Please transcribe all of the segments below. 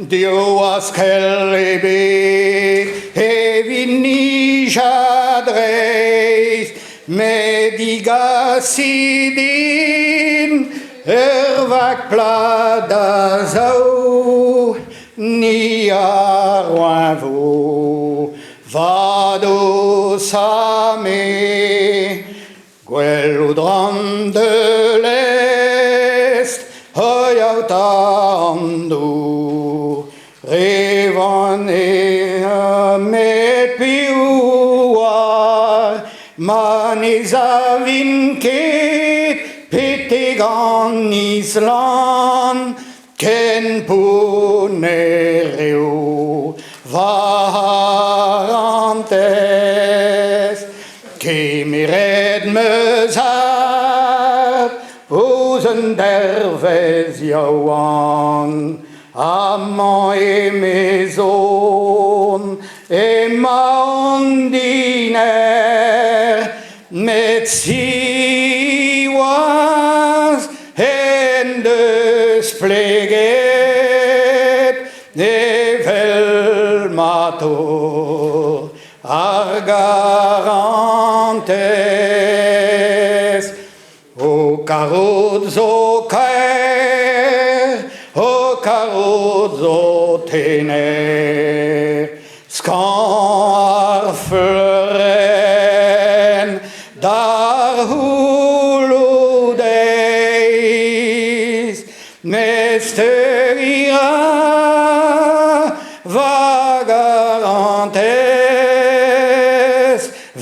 Dios kelebe evini jadreis medigasidin ervak pladazau ni arwanvo vado same quello dram de l'est hoyautando Yvon me piua maniza vinke petegan Island ken punereo varantes que mired me zap ozen derves Yvon Amant et maison et mandiner met si was en despleget evel mato argarantes o carozzo o carozzo tene scarferen dar huludeis mesterira vagarantes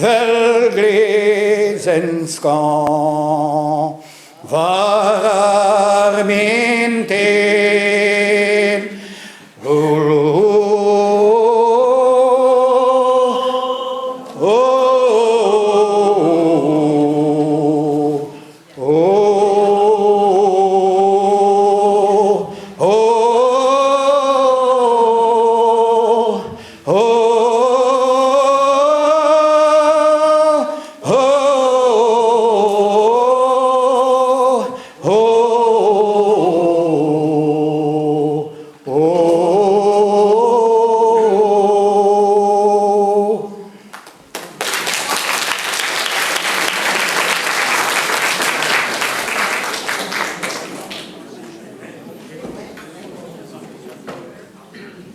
velglesenskan vararmente Oh